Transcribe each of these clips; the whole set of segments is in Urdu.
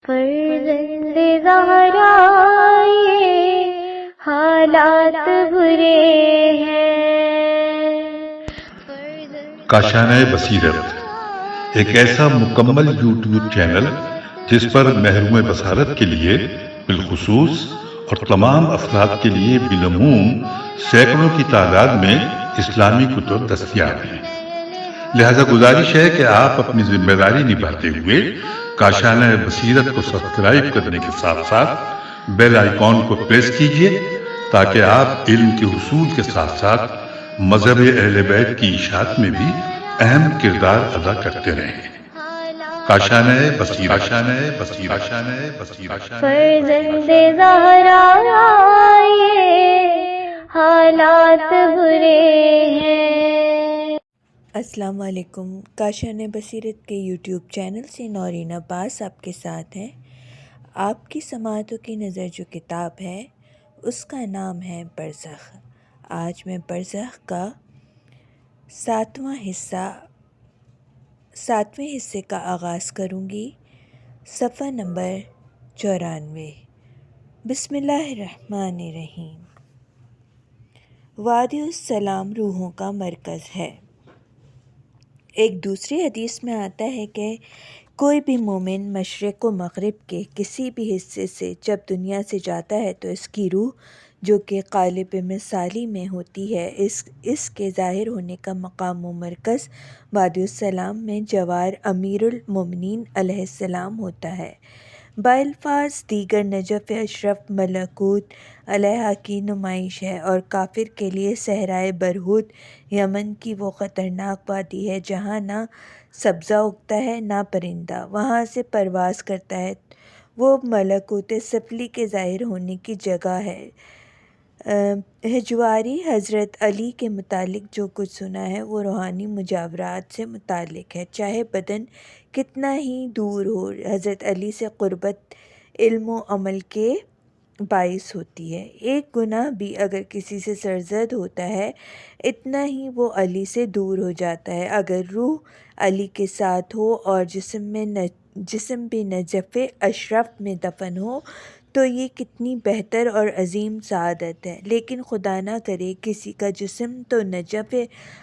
فرزند زہرا یہ حالات برے ہیں۔ کاشانہ بصیرت ایک ایسا مکمل یوٹیوب چینل جس پر محروم بصارت کے لیے بالخصوص اور تمام افراد کے لیے بالعموم سینکڑوں کی تعداد میں اسلامی کتب دستیاب ہیں۔ لہذا گزارش ہے کہ آپ اپنی ذمہ داری نبھاتے ہوئے کاشانہ بصیرت کو سبسکرائب کرنے کے ساتھ ساتھ بیل آئیکن کو پریس کیجیے تاکہ آپ علم کے حصول کے ساتھ ساتھ مذہب اہل بیت کی اشاعت میں بھی اہم کردار ادا کرتے رہیں۔ کاشانہ بصیرت، کاشانہ بصیرت، کاشانہ بصیرت۔ فرزند زہرا یہ حالات برے ہیں۔ السلام علیکم۔ کاشانہ بصیرت کے یوٹیوب چینل سے نورین عباس آپ کے ساتھ ہیں۔ آپ کی سماعتوں کی نظر جو کتاب ہے اس کا نام ہے برزخ۔ آج میں برزخ کا ساتویں حصے کا آغاز کروں گی، صفحہ نمبر 94۔ بسم اللہ الرحمن الرحیم۔ وادی السلام روحوں کا مرکز ہے۔ ایک دوسری حدیث میں آتا ہے کہ کوئی بھی مومن مشرق و مغرب کے کسی بھی حصے سے جب دنیا سے جاتا ہے تو اس کی روح جو کہ قالب مثالی میں ہوتی ہے اس کے ظاہر ہونے کا مقام و مرکز وادی السلام میں جوار امیر المومنین علیہ السلام ہوتا ہے۔ بالفاظ دیگر نجف اشرف ملکوت علیہ کی نمائش ہے اور کافر کے لیے صحرائے برہوت یمن کی وہ خطرناک وادی ہے جہاں نہ سبزہ اگتا ہے نہ پرندہ وہاں سے پرواز کرتا ہے۔ وہ ملکوت سفلی کے ظاہر ہونے کی جگہ ہے۔ حجواری حضرت علی کے متعلق جو کچھ سنا ہے وہ روحانی مجاورات سے متعلق ہے، چاہے بدن کتنا ہی دور ہو۔ حضرت علی سے قربت علم و عمل کے باعث ہوتی ہے۔ ایک گناہ بھی اگر کسی سے سرزد ہوتا ہے اتنا ہی وہ علی سے دور ہو جاتا ہے۔ اگر روح علی کے ساتھ ہو اور جسم بھی نجف اشرف میں دفن ہو تو یہ کتنی بہتر اور عظیم سعادت ہے، لیکن خدا نہ کرے کسی کا جسم تو نجف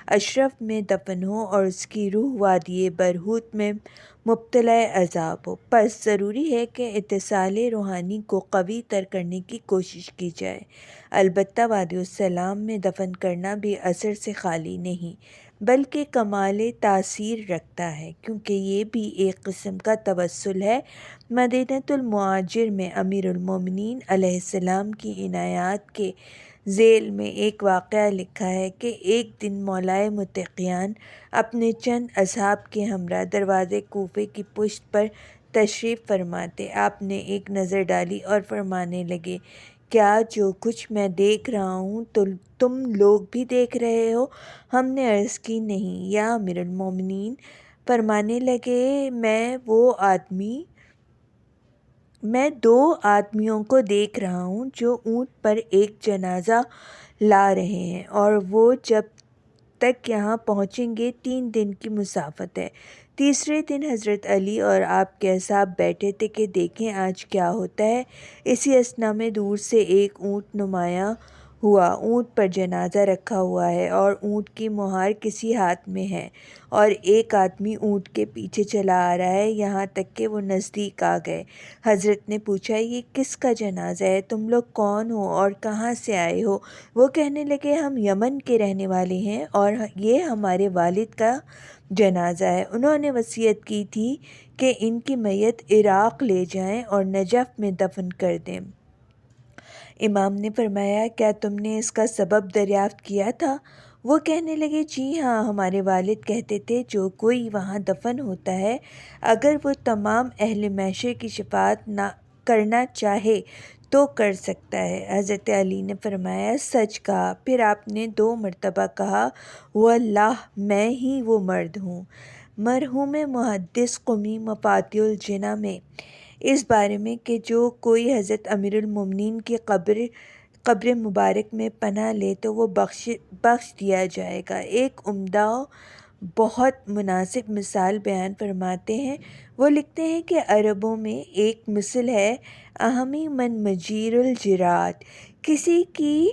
اشرف میں دفن ہو اور اس کی روح وادی برہوت میں مبتلا عذاب ہو۔ پس ضروری ہے کہ اتصال روحانی کو قوی تر کرنے کی کوشش کی جائے۔ البتہ وادی السلام میں دفن کرنا بھی اثر سے خالی نہیں بلکہ کمال تاثیر رکھتا ہے، کیونکہ یہ بھی ایک قسم کا توسل ہے۔ مدینۃ المہاجر میں امیر المومنین علیہ السلام کی عنایات کے ذیل میں ایک واقعہ لکھا ہے کہ ایک دن مولائے متقیان اپنے چند اصحاب کے ہمراہ دروازے کوفے کی پشت پر تشریف فرماتے، آپ نے ایک نظر ڈالی اور فرمانے لگے، کیا جو کچھ میں دیکھ رہا ہوں تو تم لوگ بھی دیکھ رہے ہو؟ ہم نے عرض کی، نہیں یا امیر المومنین۔ فرمانے لگے، میں دو آدمیوں کو دیکھ رہا ہوں جو اونٹ پر ایک جنازہ لا رہے ہیں اور وہ جب تک یہاں پہنچیں گے 3 دن کی مسافت ہے۔ تیسرے دن حضرت علی اور آپ کے اصحاب بیٹھے تھے کہ دیکھیں آج کیا ہوتا ہے۔ اسی اثنا میں دور سے ایک اونٹ نمایاں ہوا، اونٹ پر جنازہ رکھا ہوا ہے اور اونٹ کی مہار کسی ہاتھ میں ہے اور ایک آدمی اونٹ کے پیچھے چلا آ رہا ہے یہاں تک کہ وہ نزدیک آ گئے۔ حضرت نے پوچھا، یہ کس کا جنازہ ہے؟ تم لوگ کون ہو اور کہاں سے آئے ہو؟ وہ کہنے لگے، ہم یمن کے رہنے والے ہیں اور یہ ہمارے والد کا جنازہ ہے۔ انہوں نے وصیت کی تھی کہ ان کی میت عراق لے جائیں اور نجف میں دفن کر دیں۔ امام نے فرمایا، کیا تم نے اس کا سبب دریافت کیا تھا؟ وہ کہنے لگے، جی ہاں، ہمارے والد کہتے تھے جو کوئی وہاں دفن ہوتا ہے اگر وہ تمام اہل محشر کی شفاعت کرنا چاہے تو کر سکتا ہے۔ حضرت علی نے فرمایا، سچ کہا۔ پھر آپ نے 2 مرتبہ کہا، واللہ میں ہی وہ مرد ہوں۔ مرحوم محدث قمی مفاتیح الجنہ میں اس بارے میں کہ جو کوئی حضرت امیر المومنین کی قبر مبارک میں پناہ لے تو وہ بخش دیا جائے گا، ایک عمدہ بہت مناسب مثال بیان فرماتے ہیں۔ وہ لکھتے ہیں کہ عربوں میں ایک مثل ہے، اہمی من مجیر الجرات، کسی کی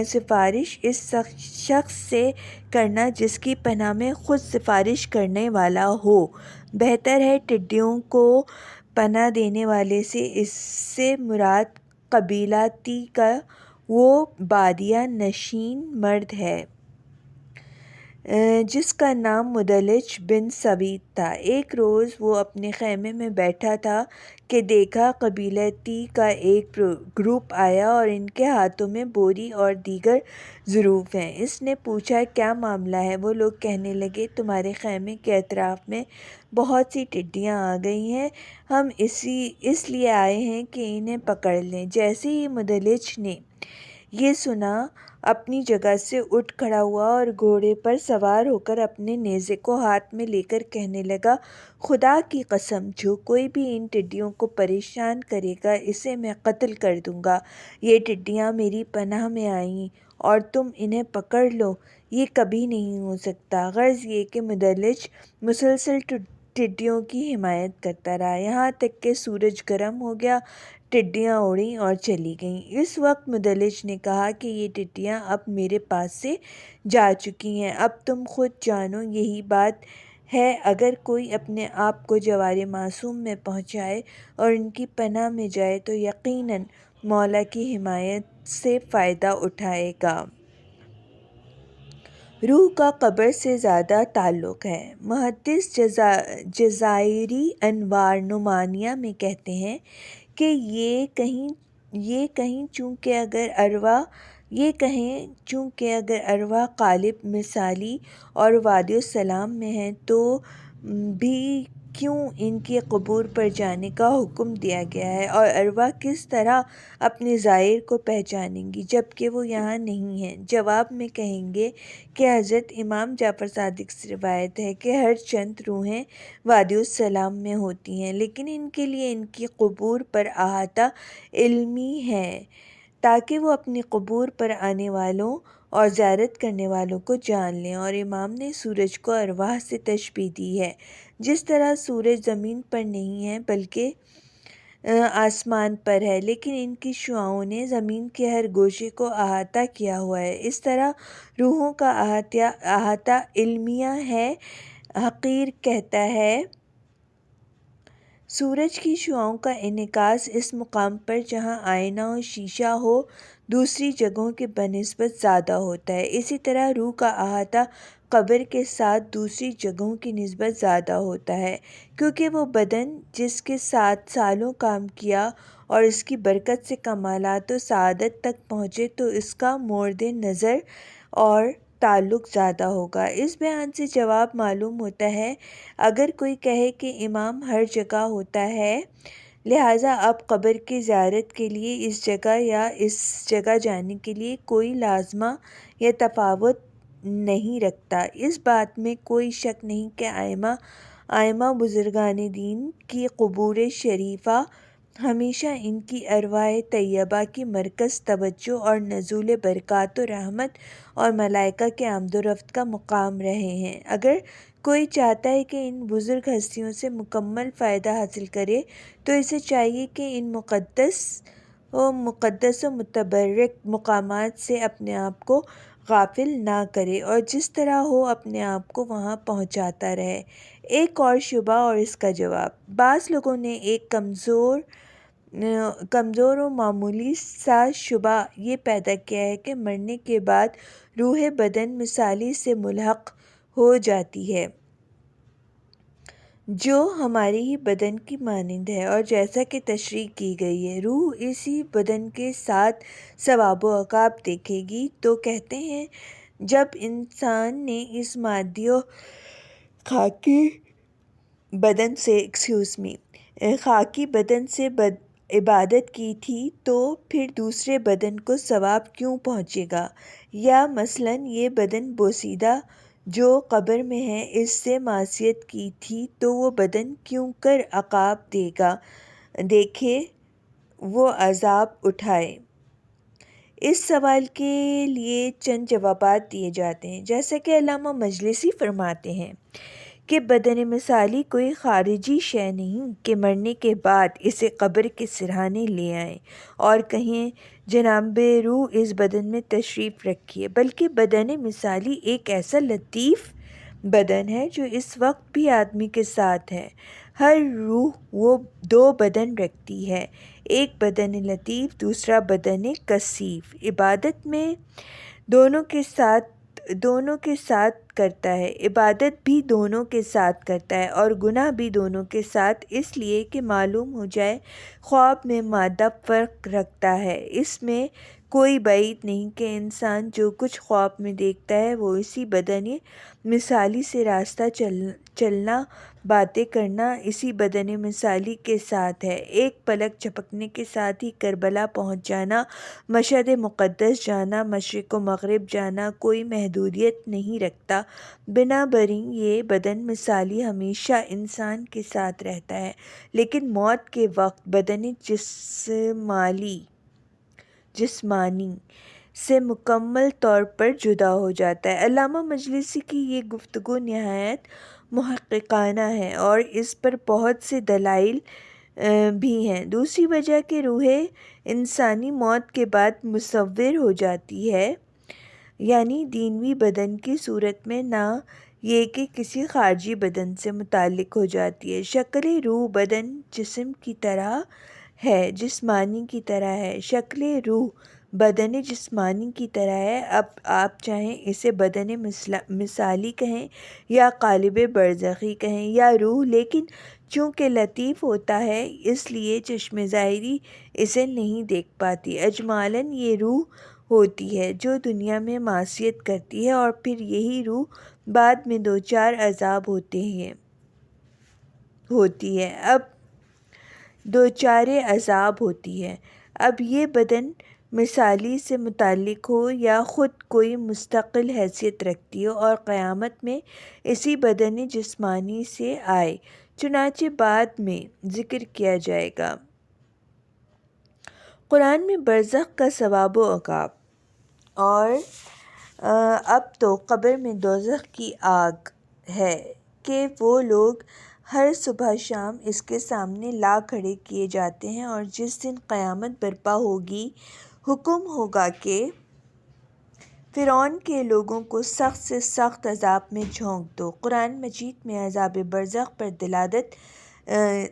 سفارش اس شخص سے کرنا جس کی پناہ میں خود سفارش کرنے والا ہو بہتر ہے۔ ٹڈیوں کو پناہ دینے والے سے اس سے مراد قبیلہ تی کا وہ بادیہ نشین مرد ہے جس کا نام مدلج بن ثابت تھا۔ ایک روز وہ اپنے خیمے میں بیٹھا تھا کہ دیکھا قبیلہ تی کا ایک گروپ آیا اور ان کے ہاتھوں میں بوری اور دیگر ظروف ہیں۔ اس نے پوچھا کیا معاملہ ہے؟ وہ لوگ کہنے لگے تمہارے خیمے کے اطراف میں بہت سی ٹڈیاں آ گئی ہیں، ہم اس لیے آئے ہیں کہ انہیں پکڑ لیں۔ جیسے ہی مدلج نے یہ سنا اپنی جگہ سے اٹھ کھڑا ہوا اور گھوڑے پر سوار ہو کر اپنے نیزے کو ہاتھ میں لے کر کہنے لگا، خدا کی قسم جو کوئی بھی ان ٹڈیوں کو پریشان کرے گا اسے میں قتل کر دوں گا۔ یہ ٹڈیاں میری پناہ میں آئیں اور تم انہیں پکڑ لو، یہ کبھی نہیں ہو سکتا۔ غرض یہ کہ مدلج مسلسل ٹڈیوں کی حمایت کرتا رہا یہاں تک کہ سورج گرم ہو گیا، ٹڈیاں اڑیں اور چلی گئیں۔ اس وقت مدلج نے کہا کہ یہ ٹڈیاں اب میرے پاس سے جا چکی ہیں، اب تم خود جانو۔ یہی بات ہے اگر کوئی اپنے آپ کو جوار معصوم میں پہنچائے اور ان کی پناہ میں جائے تو یقیناً مولا کی حمایت سے فائدہ اٹھائے گا۔ روح کا قبر سے زیادہ تعلق ہے۔ محدث جزائری انوار نعمانیہ میں کہتے ہیں کہ یہ کہیں چونکہ اگر ارواح قالب مثالی اور وادی السلام میں ہیں تو بھی کیوں ان کے قبور پر جانے کا حکم دیا گیا ہے، اور ارواح کس طرح اپنے زائر کو پہچانیں گی جبکہ وہ یہاں نہیں ہیں؟ جواب میں کہیں گے کہ حضرت امام جعفر صادق سے روایت ہے کہ ہر چند روحیں وادی السلام میں ہوتی ہیں، لیکن ان کے لیے ان کی قبور پر احاطہ علمی ہے تاکہ وہ اپنی قبور پر آنے والوں اور زیارت کرنے والوں کو جان لیں۔ اور امام نے سورج کو ارواح سے تشبیہ دی ہے، جس طرح سورج زمین پر نہیں ہے بلکہ آسمان پر ہے، لیکن ان کی شعاعوں نے زمین کے ہر گوشے کو احاطہ کیا ہوا ہے، اس طرح روحوں کا احاطہ علمیہ ہے۔ حقیر کہتا ہے سورج کی شعاعوں کا انعکاس اس مقام پر جہاں آئینہ و شیشہ ہو دوسری جگہوں کے بنسبت زیادہ ہوتا ہے، اسی طرح روح کا احاطہ قبر کے ساتھ دوسری جگہوں کی نسبت زیادہ ہوتا ہے، کیونکہ وہ بدن جس کے ساتھ سالوں کام کیا اور اس کی برکت سے کمالات و سعادت تک پہنچے تو اس کا مورد نظر اور تعلق زیادہ ہوگا۔ اس بیان سے جواب معلوم ہوتا ہے اگر کوئی کہے کہ امام ہر جگہ ہوتا ہے لہٰذا اب قبر کی زیارت کے لیے اس جگہ یا اس جگہ جانے کے لیے کوئی لازمہ یا تفاوت نہیں رکھتا، اس بات میں کوئی شک نہیں کہ ائمہ بزرگان دین کی قبور شریفہ ہمیشہ ان کی ارواح طیبہ کی مرکز توجہ اور نزول برکات و رحمت اور ملائکہ کے آمد و رفت کا مقام رہے ہیں۔ اگر کوئی چاہتا ہے کہ ان بزرگ ہستیوں سے مکمل فائدہ حاصل کرے تو اسے چاہیے کہ ان مقدس و متبرک مقامات سے اپنے آپ کو غافل نہ کرے اور جس طرح ہو اپنے آپ کو وہاں پہنچاتا رہے۔ ایک اور شبہ اور اس کا جواب۔ بعض لوگوں نے ایک کمزور و معمولی سا شبہ یہ پیدا کیا ہے کہ مرنے کے بعد روح بدن مثالی سے ملحق ہو جاتی ہے جو ہمارے ہی بدن کی مانند ہے، اور جیسا کہ تشریح کی گئی ہے روح اسی بدن کے ساتھ ثواب و عقاب دیکھے گی۔ تو کہتے ہیں جب انسان نے اس مادی و خاکی بدن سے عبادت کی تھی تو پھر دوسرے بدن کو ثواب کیوں پہنچے گا؟ یا مثلاً یہ بدن بوسیدہ جو قبر میں ہے اس سے معصیت کی تھی تو وہ بدن کیوں کر عقاب دے گا؟ دیکھے وہ عذاب اٹھائے۔ اس سوال کے لیے چند جوابات دیے جاتے ہیں، جیسا کہ علامہ مجلسی فرماتے ہیں کہ بدن مثالی کوئی خارجی شے نہیں کہ مرنے کے بعد اسے قبر کے سرہانے لے آئیں اور کہیں جناب روح اس بدن میں تشریف رکھیے، بلکہ بدن مثالی ایک ایسا لطیف بدن ہے جو اس وقت بھی آدمی کے ساتھ ہے۔ ہر روح وہ دو بدن رکھتی ہے، ایک بدن لطیف، دوسرا بدن کثیف۔ عبادت میں دونوں کے ساتھ کرتا ہے، عبادت بھی دونوں کے ساتھ کرتا ہے اور گناہ بھی دونوں کے ساتھ، اس لیے کہ معلوم ہو جائے خواب میں مادہ فرق رکھتا ہے۔ اس میں کوئی بعید نہیں کہ انسان جو کچھ خواب میں دیکھتا ہے وہ اسی بدن مثالی سے راستہ چلنا، باتیں کرنا اسی بدن مثالی کے ساتھ ہے۔ ایک پلک جھپکنے کے ساتھ ہی کربلا پہنچ جانا، مشہد مقدس جانا، مشرق و مغرب جانا کوئی محدودیت نہیں رکھتا، بنابراین یہ بدن مثالی ہمیشہ انسان کے ساتھ رہتا ہے، لیکن موت کے وقت بدن جسمانی سے مکمل طور پر جدا ہو جاتا ہے۔ علامہ مجلسی کی یہ گفتگو نہایت محققانہ ہے اور اس پر بہت سے دلائل بھی ہیں۔ دوسری وجہ کہ روح انسانی موت کے بعد مصور ہو جاتی ہے، یعنی دنیوی بدن کی صورت میں، نہ یہ کہ کسی خارجی بدن سے متعلق ہو جاتی ہے۔ شکل روح بدن جسم کی طرح ہے، جسمانی کی طرح ہے۔ شکل روح بدن جسمانی کی طرح ہے۔ اب آپ چاہیں اسے بدن مثالی کہیں یا قالب برزخی کہیں یا روح، لیکن چونکہ لطیف ہوتا ہے اس لیے چشم ظاہری اسے نہیں دیکھ پاتی۔ اجمالاً یہ روح ہوتی ہے جو دنیا میں معصیت کرتی ہے اور پھر یہی روح بعد میں دوچار عذاب ہوتی ہے۔ اب یہ بدن مثالی سے متعلق ہو یا خود کوئی مستقل حیثیت رکھتی ہو اور قیامت میں اسی بدن جسمانی سے آئے، چنانچہ بعد میں ذکر کیا جائے گا۔ قرآن میں برزخ کا ثواب و عقاب، اور اب تو قبر میں دوزخ کی آگ ہے کہ وہ لوگ ہر صبح شام اس کے سامنے لا کھڑے کیے جاتے ہیں، اور جس دن قیامت برپا ہوگی حکم ہوگا کہ فرعون کے لوگوں کو سخت سے سخت عذاب میں جھونک دو۔ قرآن مجید میں عذاب برزخ پر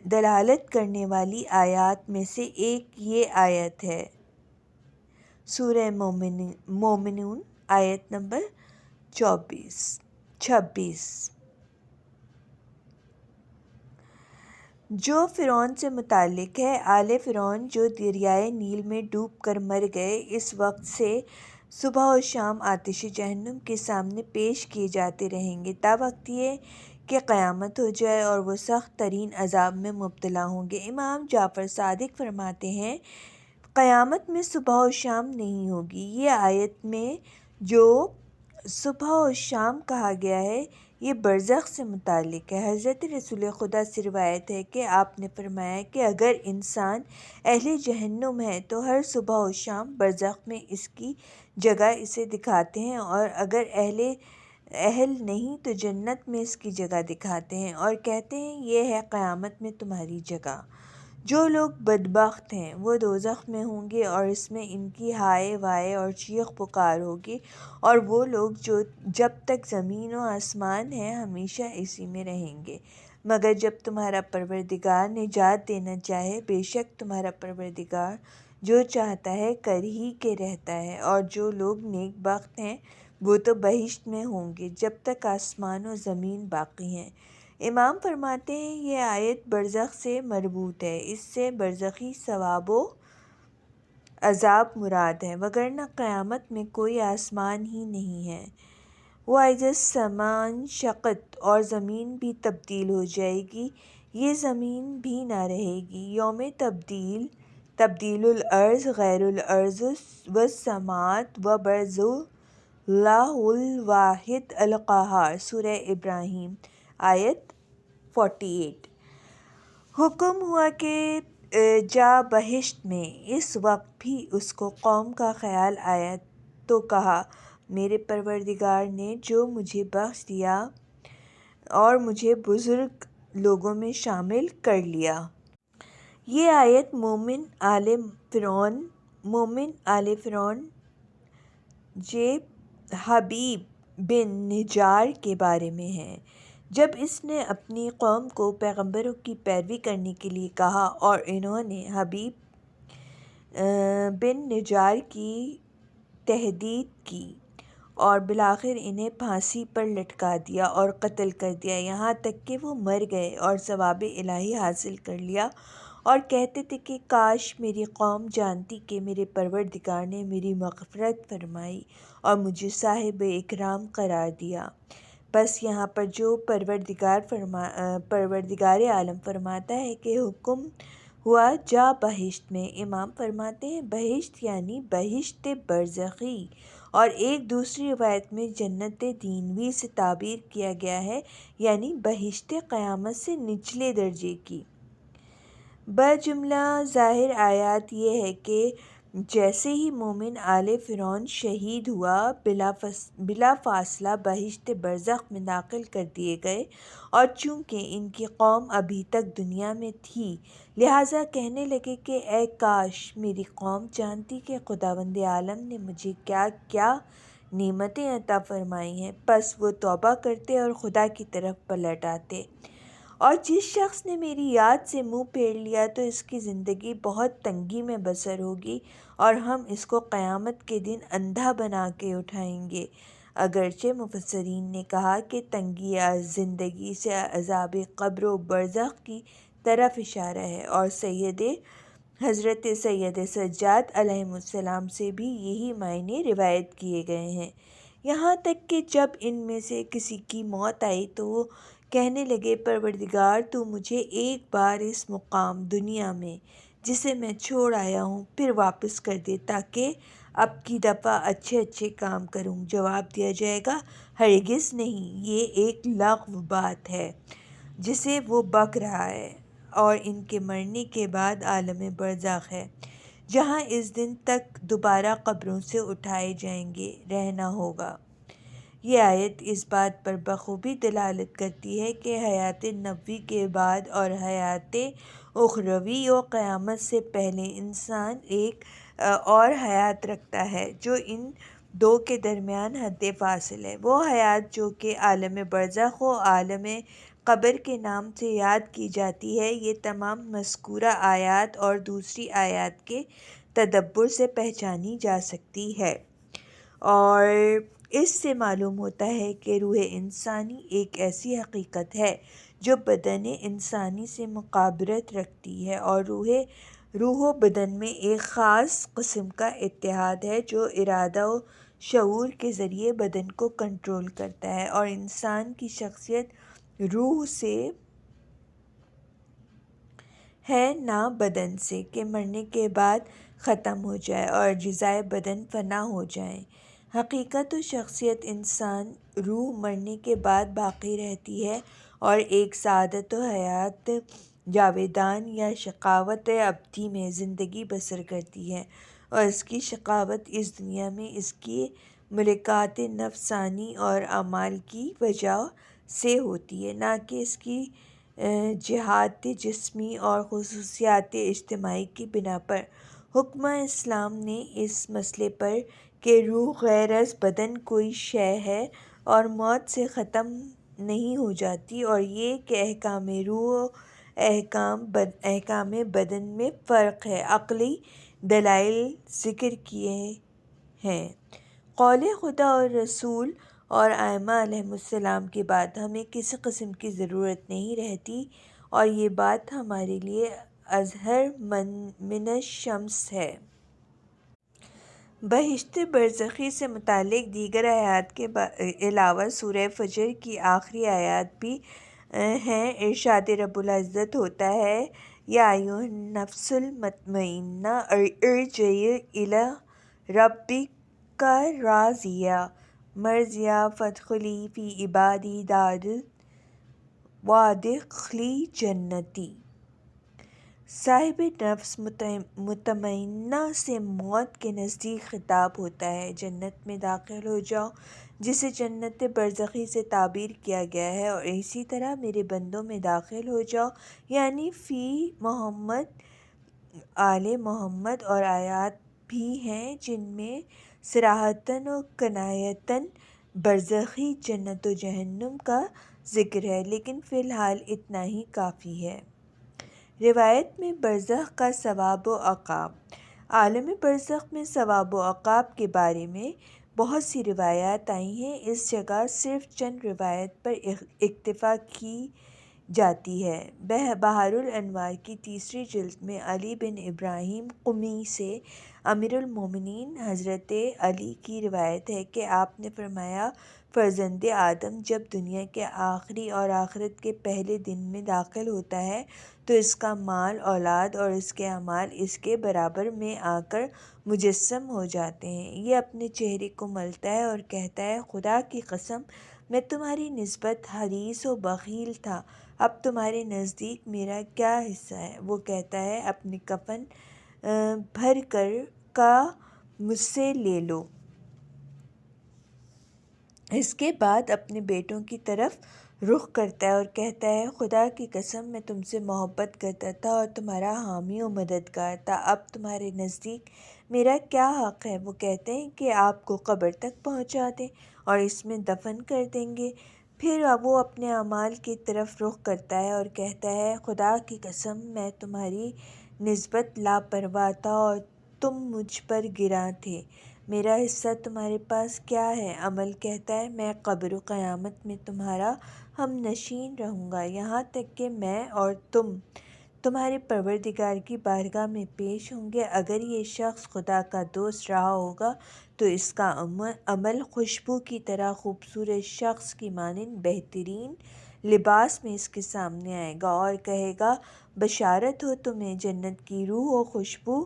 دلالت کرنے والی آیات میں سے ایک یہ آیت ہے، سورہ مومنون آیت نمبر 26، جو فرعون سے متعلق ہے۔ آل فرعون جو دریائے نیل میں ڈوب کر مر گئے، اس وقت سے صبح و شام آتش جہنم کے سامنے پیش کیے جاتے رہیں گے تا وقت یہ کہ قیامت ہو جائے اور وہ سخت ترین عذاب میں مبتلا ہوں گے۔ امام جعفر صادق فرماتے ہیں، قیامت میں صبح و شام نہیں ہوگی۔ یہ آیت میں جو صبح و شام کہا گیا ہے یہ برزخ سے متعلق ہے۔ حضرت رسول خدا سے روایت ہے کہ آپ نے فرمایا کہ اگر انسان اہل جہنم ہے تو ہر صبح و شام برزخ میں اس کی جگہ اسے دکھاتے ہیں، اور اگر اہل نہیں تو جنت میں اس کی جگہ دکھاتے ہیں اور کہتے ہیں یہ ہے قیامت میں تمہاری جگہ۔ جو لوگ بدبخت ہیں وہ دوزخ میں ہوں گے اور اس میں ان کی ہائے وائے اور چیخ پکار ہوگی، اور وہ لوگ جو جب تک زمین و آسمان ہے ہمیشہ اسی میں رہیں گے، مگر جب تمہارا پروردگار نجات دینا چاہے، بے شک تمہارا پروردگار جو چاہتا ہے کر ہی کے رہتا ہے، اور جو لوگ نیک بخت ہیں وہ تو بہشت میں ہوں گے جب تک آسمان و زمین باقی ہیں۔ امام فرماتے ہیں یہ آیت برزخ سے مربوط ہے، اس سے برزخی ثواب و عذاب مراد ہے، وگرنہ قیامت میں کوئی آسمان ہی نہیں ہے۔ وَإِذَا السَّمَاءُ انشَقَّتْ، اور زمین بھی تبدیل ہو جائے گی، یہ زمین بھی نہ رہے گی۔ یوم تبدیل الارض غیر الارض والسماوات وبرزوا اللہ الواحد القہار، سورہ ابراہیم آیت 48۔ حکم ہوا کہ جا بہشت میں اس وقت بھی اس کو قوم کا خیال آیا تو کہا میرے پروردگار نے جو مجھے بخش دیا اور مجھے بزرگ لوگوں میں شامل کر لیا۔ یہ آیت مومن آل فرعون حبیب بن نجار کے بارے میں ہے۔ جب اس نے اپنی قوم کو پیغمبروں کی پیروی کرنے کے لیے کہا اور انہوں نے حبیب بن نجار کی تہدید کی اور بالآخر انہیں پھانسی پر لٹکا دیا اور قتل کر دیا، یہاں تک کہ وہ مر گئے اور ثواب الہی حاصل کر لیا، اور کہتے تھے کہ کاش میری قوم جانتی کہ میرے پروردگار نے میری مغفرت فرمائی اور مجھے صاحب اکرام قرار دیا۔ بس یہاں پر جو پروردگار عالم فرماتا ہے کہ حکم ہوا جا بہشت میں، امام فرماتے ہیں بہشت یعنی بہشت برزخی، اور ایک دوسری روایت میں جنت دینوی سے تعبیر کیا گیا ہے، یعنی بہشت قیامت سے نچلے درجے کی۔ بجملہ ظاہر آیات یہ ہے کہ جیسے ہی مومن آل فرعون شہید ہوا بلا فاصلہ بہشت برزخ میں داخل کر دیے گئے، اور چونکہ ان کی قوم ابھی تک دنیا میں تھی لہٰذا کہنے لگے کہ اے کاش میری قوم جانتی کہ خداوند عالم نے مجھے کیا کیا نعمتیں عطا فرمائی ہیں، پس وہ توبہ کرتے اور خدا کی طرف پلٹ آتے۔ اور جس شخص نے میری یاد سے منہ پھیر لیا تو اس کی زندگی بہت تنگی میں بسر ہوگی اور ہم اس کو قیامت کے دن اندھا بنا کے اٹھائیں گے۔ اگرچہ مفسرین نے کہا کہ تنگی زندگی سے عذاب قبر و برزخ کی طرف اشارہ ہے، اور حضرت سید سجاد علیہ السلام سے بھی یہی معنی روایت کیے گئے ہیں۔ یہاں تک کہ جب ان میں سے کسی کی موت آئی تو وہ کہنے لگے پروردگار تو مجھے ایک بار اس مقام دنیا میں جسے میں چھوڑ آیا ہوں پھر واپس کر دے تاکہ اب کی دفعہ اچھے کام کروں۔ جواب دیا جائے گا ہرگز نہیں، یہ ایک لغو بات ہے جسے وہ بک رہا ہے، اور ان کے مرنے کے بعد عالم برزخ ہے جہاں اس دن تک دوبارہ قبروں سے اٹھائے جائیں گے، رہنا ہوگا۔ یہ آیت اس بات پر بخوبی دلالت کرتی ہے کہ حیات نبوی کے بعد اور حیات اخروی و قیامت سے پہلے انسان ایک اور حیات رکھتا ہے جو ان دو کے درمیان حد فاصل ہے، وہ حیات جو کہ عالم برزخ و عالم قبر کے نام سے یاد کی جاتی ہے۔ یہ تمام مذکورہ آیات اور دوسری آیات کے تدبر سے پہچانی جا سکتی ہے، اور اس سے معلوم ہوتا ہے کہ روح انسانی ایک ایسی حقیقت ہے جو بدن انسانی سے مقابلت رکھتی ہے، اور روح و بدن میں ایک خاص قسم کا اتحاد ہے جو ارادہ و شعور کے ذریعے بدن کو کنٹرول کرتا ہے، اور انسان کی شخصیت روح سے ہے نہ بدن سے کہ مرنے کے بعد ختم ہو جائے اور اجزائے بدن فنا ہو جائیں۔ حقیقت و شخصیت انسان روح مرنے کے بعد باقی رہتی ہے اور ایک سعادت و حیات جاویدان یا شقاوت ابدی میں زندگی بسر کرتی ہے، اور اس کی شقاوت اس دنیا میں اس کی ملکات نفسانی اور اعمال کی وجہ سے ہوتی ہے، نہ کہ اس کی جہات جسمی اور خصوصیات اجتماعی کی بنا پر۔ حکمہ اسلام نے اس مسئلے پر کہ روح غیر از بدن کوئی شے ہے اور موت سے ختم نہیں ہو جاتی، اور یہ کہ احکام روح و احکام بدن میں فرق ہے، عقلی دلائل ذکر کیے ہیں۔ قول خدا اور رسول اور ائمہ علیہم السلام کے بعد ہمیں کسی قسم کی ضرورت نہیں رہتی، اور یہ بات ہمارے لیے اظہر من الشمس ہے۔ بہشت برزخی سے متعلق دیگر آیات کے علاوہ سورہ فجر کی آخری آیات بھی ہیں۔ ارشاد رب العزت ہوتا ہے یا ایھا النفس المطمئنہ ارجعی الی ربک راضیہ مرضیہ فادخلی فی عبادی وادخلی جنتی۔ صاحب نفس مطمئنہ سے موت کے نزدیک خطاب ہوتا ہے، جنت میں داخل ہو جاؤ، جسے جنت برزخی سے تعبیر کیا گیا ہے، اور اسی طرح میرے بندوں میں داخل ہو جاؤ، یعنی فی محمد، آل محمد، اور آیات بھی ہیں جن میں صراحتاً و کنایتاً برزخی جنت و جہنم کا ذکر ہے، لیکن فی الحال اتنا ہی کافی ہے۔ روایت میں برزخ کا ثواب و عقاب۔ عالم برزخ میں ثواب و عقاب کے بارے میں بہت سی روایات آئی ہیں، اس جگہ صرف چند روایت پر اکتفا کی جاتی ہے۔ بحار الانوار کی تیسری جلد میں علی بن ابراہیم قمی سے امیر المومنین حضرت علی کی روایت ہے کہ آپ نے فرمایا، فرزند آدم جب دنیا کے آخری اور آخرت کے پہلے دن میں داخل ہوتا ہے تو اس کا مال، اولاد اور اس کے اعمال اس کے برابر میں آ کر مجسم ہو جاتے ہیں۔ یہ اپنے چہرے کو ملتا ہے اور کہتا ہے، خدا کی قسم میں تمہاری نسبت حریص و بخیل تھا، اب تمہارے نزدیک میرا کیا حصہ ہے؟ وہ کہتا ہے، اپنی کفن بھر کر کا مجھ سے لے لو۔ اس کے بعد اپنے بیٹوں کی طرف رخ کرتا ہے اور کہتا ہے، خدا کی قسم میں تم سے محبت کرتا تھا اور تمہارا حامی و مددگار تھا، اب تمہارے نزدیک میرا کیا حق ہے؟ وہ کہتے ہیں کہ آپ کو قبر تک پہنچا دیں اور اس میں دفن کر دیں گے۔ پھر وہ اپنے اعمال کی طرف رخ کرتا ہے اور کہتا ہے، خدا کی قسم میں تمہاری نسبت لاپرواہ تھا اور تم مجھ پر گراں تھے، میرا حصہ تمہارے پاس کیا ہے؟ عمل کہتا ہے، میں قبر و قیامت میں تمہارا ہم نشین رہوں گا، یہاں تک کہ میں اور تم تمہارے پروردگار کی بارگاہ میں پیش ہوں گے۔ اگر یہ شخص خدا کا دوست رہا ہوگا تو اس کا عمل خوشبو کی طرح خوبصورت شخص کی مانند بہترین لباس میں اس کے سامنے آئے گا اور کہے گا، بشارت ہو تمہیں جنت کی روح و خوشبو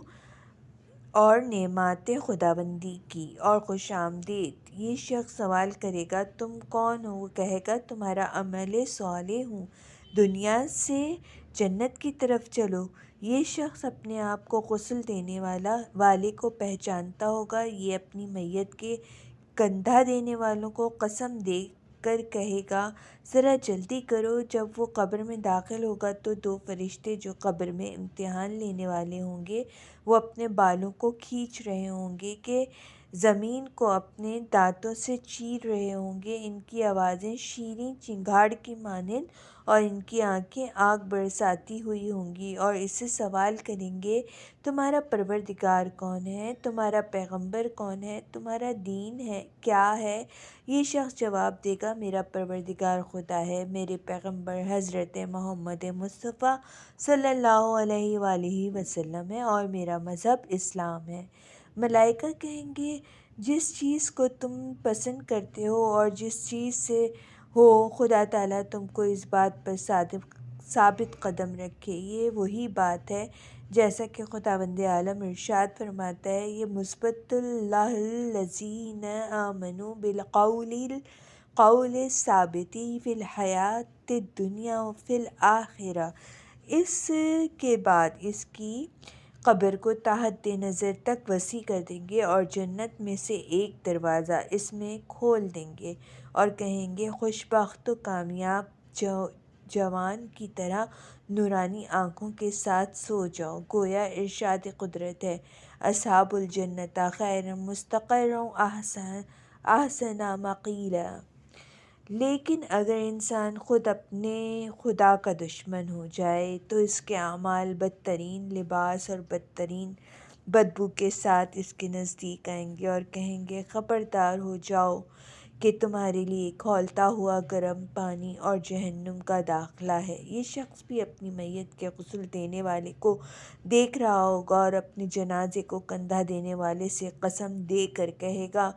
اور نعمات خداوندی کی، اور خوش آمدید۔ یہ شخص سوال کرے گا، تم کون ہو؟ وہ کہے گا، تمہارا عمل صالح ہوں، دنیا سے جنت کی طرف چلو۔ یہ شخص اپنے آپ کو غسل دینے والے کو پہچانتا ہوگا، یہ اپنی میت کے کندھا دینے والوں کو قسم دے کر کہے گا، ذرا جلدی کرو۔ جب وہ قبر میں داخل ہوگا تو دو فرشتے جو قبر میں امتحان لینے والے ہوں گے، وہ اپنے بالوں کو کھینچ رہے ہوں گے کہ زمین کو اپنے دانتوں سے چیر رہے ہوں گے، ان کی آوازیں شیریں چنگھاڑ کی مانند اور ان کی آنکھیں آگ برساتی ہوئی ہوں گی، اور اس سے سوال کریں گے، تمہارا پروردگار کون ہے؟ تمہارا پیغمبر کون ہے؟ تمہارا دین ہے کیا ہے؟ یہ شخص جواب دے گا، میرا پروردگار خدا ہے، میرے پیغمبر حضرت محمد مصطفیٰ صلی اللہ علیہ وآلہ وسلم ہے، اور میرا مذہب اسلام ہے۔ ملائکہ کہیں گے، جس چیز کو تم پسند کرتے ہو اور جس چیز سے ہو، خدا تعالیٰ تم کو اس بات پر ثابت قدم رکھے۔ یہ وہی بات ہے جیسا کہ خداوند عالم ارشاد فرماتا ہے، یہ مثبت اللہ الذین آمنوا بالقول الثابت فی الحیات الدنیا و فی الآخرہ۔ اس کے بعد اس کی قبر کو تا حد نظر تک وسیع کر دیں گے اور جنت میں سے ایک دروازہ اس میں کھول دیں گے اور کہیں گے، خوش بخت و کامیاب جوان کی طرح نورانی آنکھوں کے ساتھ سو جاؤ۔ گویا ارشاد قدرت ہے، اصحاب الجنت خیر مستقرا احسن مقیلا۔ لیکن اگر انسان خود اپنے خدا کا دشمن ہو جائے تو اس کے اعمال بدترین لباس اور بدترین بدبو کے ساتھ اس کے نزدیک آئیں گے اور کہیں گے، خبردار ہو جاؤ کہ تمہارے لیے کھولتا ہوا گرم پانی اور جہنم کا داخلہ ہے۔ یہ شخص بھی اپنی میت کے غسل دینے والے کو دیکھ رہا ہوگا اور اپنے جنازے کو کندھا دینے والے سے قسم دے کر کہے گا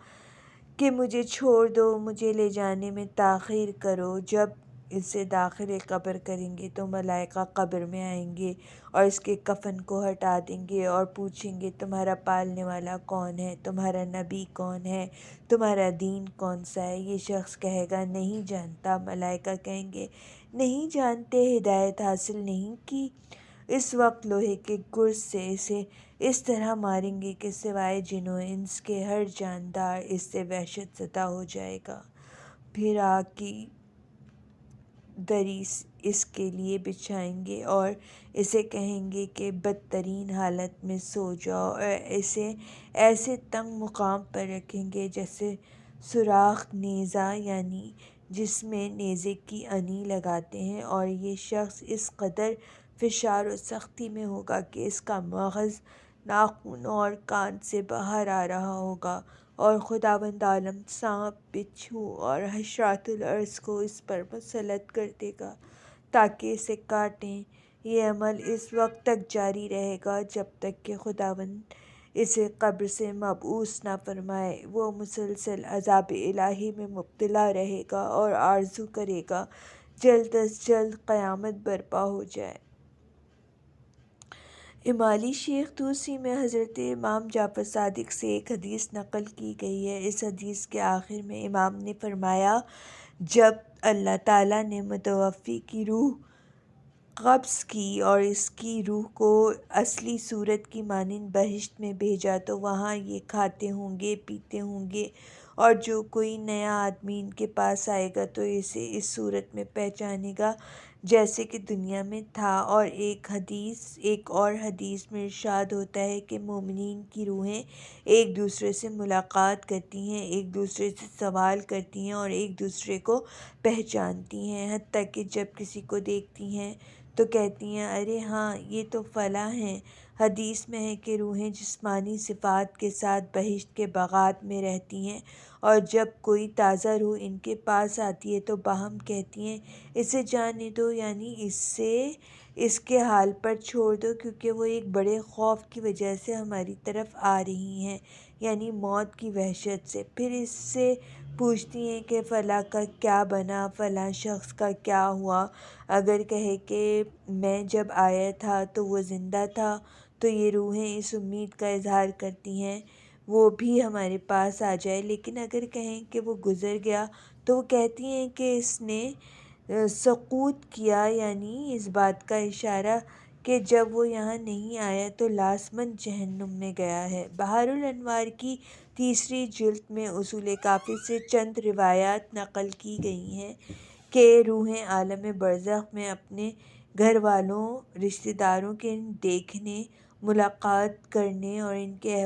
کہ مجھے چھوڑ دو، مجھے لے جانے میں تاخیر کرو۔ جب اسے داخل قبر کریں گے تو ملائکہ قبر میں آئیں گے اور اس کے کفن کو ہٹا دیں گے اور پوچھیں گے، تمہارا پالنے والا کون ہے؟ تمہارا نبی کون ہے؟ تمہارا دین کون سا ہے؟ یہ شخص کہے گا، نہیں جانتا۔ ملائکہ کہیں گے، نہیں جانتے، ہدایت حاصل نہیں کی؟ اس وقت لوہے کے گرز سے اسے اس طرح ماریں گے کہ سوائے جن و انس کے ہر جاندار اس سے وحشت زدہ ہو جائے گا۔ پھر آگ کی دری اس کے لیے بچھائیں گے اور اسے کہیں گے کہ بدترین حالت میں سو جاؤ، اور اسے ایسے تنگ مقام پر رکھیں گے جیسے سوراخ نیزہ یعنی جس میں نیزے کی انی لگاتے ہیں، اور یہ شخص اس قدر فشار و سختی میں ہوگا کہ اس کا مغز ناخنوں اور کان سے باہر آ رہا ہوگا، اور خداوند عالم سانپ، بچھو اور حشرات الارض کو اس پر مسلط کر دے گا تاکہ اسے کاٹیں۔ یہ عمل اس وقت تک جاری رہے گا جب تک کہ خداوند اسے قبر سے مبعوث نہ فرمائے۔ وہ مسلسل عذاب الہی میں مبتلا رہے گا اور آرزو کرے گا جلد از جلد قیامت برپا ہو جائے۔ امالی شیخ توسی میں حضرت امام جعفر صادق سے ایک حدیث نقل کی گئی ہے۔ اس حدیث کے آخر میں امام نے فرمایا، جب اللہ تعالیٰ نے متوفی کی روح قبض کی اور اس کی روح کو اصلی صورت کی مانند بہشت میں بھیجا تو وہاں یہ کھاتے ہوں گے، پیتے ہوں گے، اور جو کوئی نیا آدمی ان کے پاس آئے گا تو اسے اس صورت میں پہچانے گا جیسے کہ دنیا میں تھا۔ اور ایک اور حدیث میں ارشاد ہوتا ہے کہ مومنین کی روحیں ایک دوسرے سے ملاقات کرتی ہیں، ایک دوسرے سے سوال کرتی ہیں اور ایک دوسرے کو پہچانتی ہیں، حتیٰ کہ جب کسی کو دیکھتی ہیں تو کہتی ہیں، ارے ہاں یہ تو فلاں ہیں۔ حدیث میں ہے کہ روحیں جسمانی صفات کے ساتھ بہشت کے باغات میں رہتی ہیں، اور جب کوئی تازہ روح ان کے پاس آتی ہے تو باہم کہتی ہیں، اسے جانے دو، یعنی اسے اس کے حال پر چھوڑ دو، کیونکہ وہ ایک بڑے خوف کی وجہ سے ہماری طرف آ رہی ہیں، یعنی موت کی وحشت سے۔ پھر اس سے پوچھتی ہیں کہ فلاں کا کیا بنا، فلاں شخص کا کیا ہوا۔ اگر کہے کہ میں جب آیا تھا تو وہ زندہ تھا، تو یہ روحیں اس امید کا اظہار کرتی ہیں وہ بھی ہمارے پاس آ جائے، لیکن اگر کہیں کہ وہ گزر گیا تو وہ کہتی ہیں کہ اس نے سقوط کیا، یعنی اس بات کا اشارہ کہ جب وہ یہاں نہیں آیا تو لازماً جہنم میں گیا ہے۔ بحار الانوار کی 3 جلد میں اصول کافی سے چند روایات نقل کی گئی ہیں کہ روحیں عالم برزخ میں اپنے گھر والوں، رشتہ داروں کے دیکھنے، ملاقات کرنے اور ان کے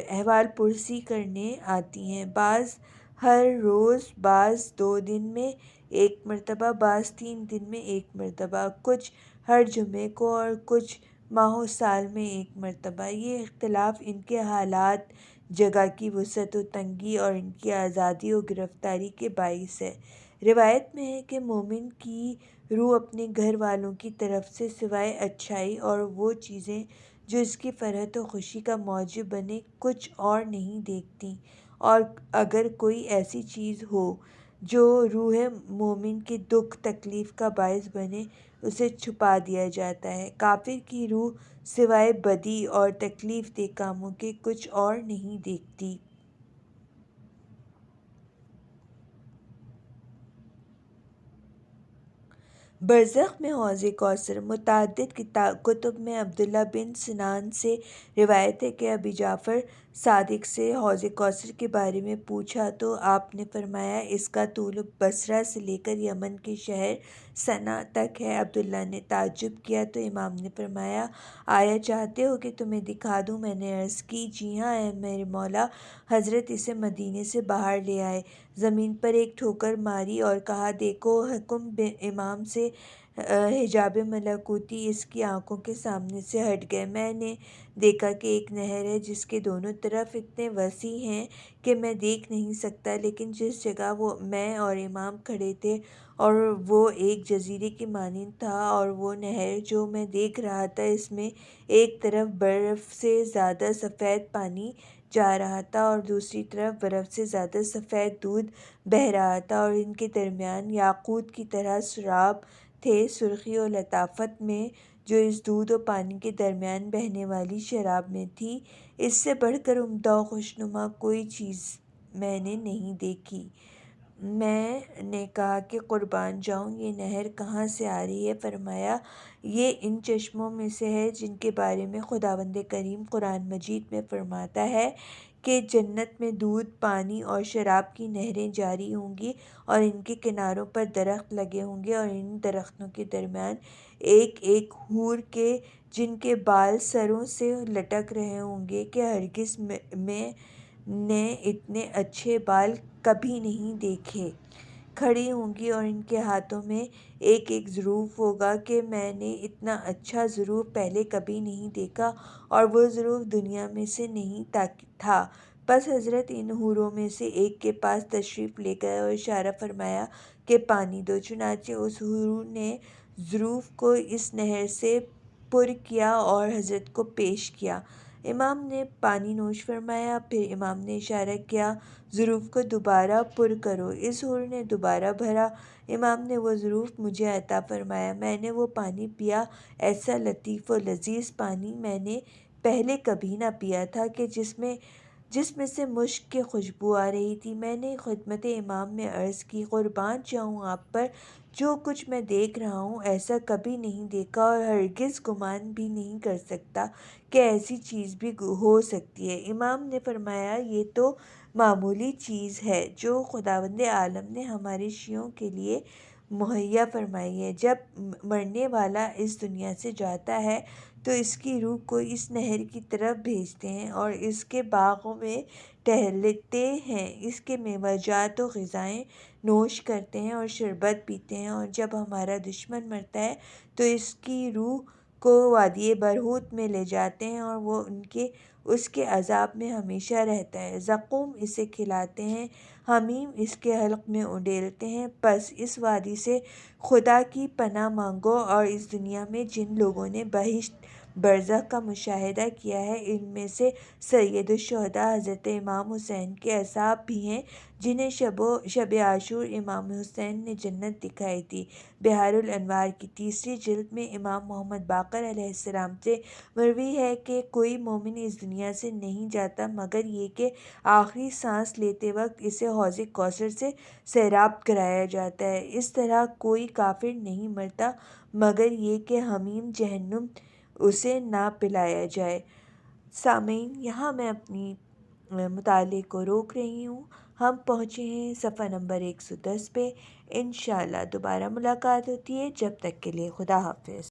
احوال پرسی کرنے آتی ہیں، بعض ہر روز، بعض 2 دن میں 1 مرتبہ، بعض 3 دن میں 1 مرتبہ، کچھ ہر جمعے کو اور کچھ ماہ و سال میں 1 مرتبہ۔ یہ اختلاف ان کے حالات، جگہ کی وسعت و تنگی اور ان کی آزادی و گرفتاری کے باعث ہے۔ روایت میں ہے کہ مومن کی روح اپنے گھر والوں کی طرف سے سوائے اچھائی اور وہ چیزیں جو اس کی فرحت و خوشی کا موجب بنے کچھ اور نہیں دیکھتی، اور اگر کوئی ایسی چیز ہو جو روح مومن کے دکھ تکلیف کا باعث بنے اسے چھپا دیا جاتا ہے۔ کافر کی روح سوائے بدی اور تکلیف دہ کاموں کے کچھ اور نہیں دیکھتی۔ برزخ میں حوض کوثر۔ متعدد کتب میں عبداللہ بن سنان سے روایت ہے کہ ابی جعفر صادق سے حوض کوثر کے بارے میں پوچھا تو آپ نے فرمایا، اس کا طول بصرہ سے لے کر یمن کے شہر صنعا تک ہے۔ عبداللہ نے تعجب کیا تو امام نے فرمایا، آیا چاہتے ہو کہ تمہیں دکھا دوں؟ میں نے عرض کی، جی ہاں اے میرے مولا۔ حضرت اسے مدینے سے باہر لے آئے، زمین پر ایک ٹھوکر ماری اور کہا، دیکھو حکم امام سے حجاب ملکوتی اس کی آنکھوں کے سامنے سے ہٹ گئے۔ میں نے دیکھا کہ ایک نہر ہے جس کے دونوں طرف اتنے وسیع ہیں کہ میں دیکھ نہیں سکتا، لیکن جس جگہ میں اور امام کھڑے تھے اور وہ ایک جزیرے کی مانند تھا، اور وہ نہر جو میں دیکھ رہا تھا اس میں ایک طرف برف سے زیادہ سفید پانی جا رہا تھا اور دوسری طرف برف سے زیادہ سفید دودھ بہہ رہا تھا، اور ان کے درمیان یاقوت کی طرح سراب تھے۔ سرخی و لطافت میں جو اس دودھ و پانی کے درمیان بہنے والی شراب میں تھی، اس سے بڑھ کر عمدہ و خوشنما کوئی چیز میں نے نہیں دیکھی۔ میں نے کہا کہ قربان جاؤں یہ نہر کہاں سے آ رہی ہے؟ فرمایا یہ ان چشموں میں سے ہے جن کے بارے میں خداوند کریم قرآن مجید میں فرماتا ہے کہ جنت میں دودھ، پانی اور شراب کی نہریں جاری ہوں گی، اور ان کے کناروں پر درخت لگے ہوں گے، اور ان درختوں کے درمیان ایک ایک حور کے جن کے بال سروں سے لٹک رہے ہوں گے کہ ہرگز میں نے اتنے اچھے بال کبھی نہیں دیکھے، کھڑی ہوں گی، اور ان کے ہاتھوں میں ایک ایک ظروف ہوگا کہ میں نے اتنا اچھا ظروف پہلے کبھی نہیں دیکھا، اور وہ ظروف دنیا میں سے نہیں تھا۔ پس حضرت ان حوروں میں سے ایک کے پاس تشریف لے گئے اور اشارہ فرمایا کہ پانی دو، چنانچہ اس حور نے ظروف کو اس نہر سے پر کیا اور حضرت کو پیش کیا۔ امام نے پانی نوش فرمایا، پھر امام نے اشارہ کیا ظروف کو دوبارہ پر کرو۔ اس حور نے دوبارہ بھرا، امام نے وہ ظروف مجھے عطا فرمایا، میں نے وہ پانی پیا، ایسا لطیف و لذیذ پانی میں نے پہلے کبھی نہ پیا تھا کہ جس میں سے مشک کی خوشبو آ رہی تھی۔ میں نے خدمت امام میں عرض کی قربان جاؤں آپ پر، جو کچھ میں دیکھ رہا ہوں ایسا کبھی نہیں دیکھا، اور ہرگز گمان بھی نہیں کر سکتا کہ ایسی چیز بھی ہو سکتی ہے۔ امام نے فرمایا یہ تو معمولی چیز ہے جو خداوند عالم نے ہمارے شیعوں کے لیے مہیا فرمائی ہے۔ جب مرنے والا اس دنیا سے جاتا ہے تو اس کی روح کو اس نہر کی طرف بھیجتے ہیں اور اس کے باغوں میں ٹہلتے ہیں، اس کے میوہ جات و غذائیں نوش کرتے ہیں اور شربت پیتے ہیں، اور جب ہمارا دشمن مرتا ہے تو اس کی روح کو وادی برہوت میں لے جاتے ہیں اور وہ اس کے عذاب میں ہمیشہ رہتا ہے۔ زقوم اسے کھلاتے ہیں، حمیم اس کے حلق میں انڈیلتے ہیں۔ پس اس وادی سے خدا کی پناہ مانگو، اور اس دنیا میں جن لوگوں نے بہشت برزخ کا مشاہدہ کیا ہے ان میں سے سید الشہداء حضرت امام حسین کے اصحاب بھی ہیں، جنہیں شب عاشور امام حسین نے جنت دکھائی تھی۔ بحار الانوار کی 3 جلد میں امام محمد باقر علیہ السلام سے مروی ہے کہ کوئی مومن اس دنیا سے نہیں جاتا مگر یہ کہ آخری سانس لیتے وقت اسے حوض کوثر سے سیراب کرایا جاتا ہے۔ اس طرح کوئی کافر نہیں مرتا مگر یہ کہ حمیم جہنم اسے نہ پلایا جائے۔ سامعین، یہاں میں اپنی مطالعے کو روک رہی ہوں۔ ہم پہنچے ہیں صفحہ نمبر 110 پہ۔ انشاءاللہ دوبارہ ملاقات ہوتی ہے، جب تک کے لیے خدا حافظ۔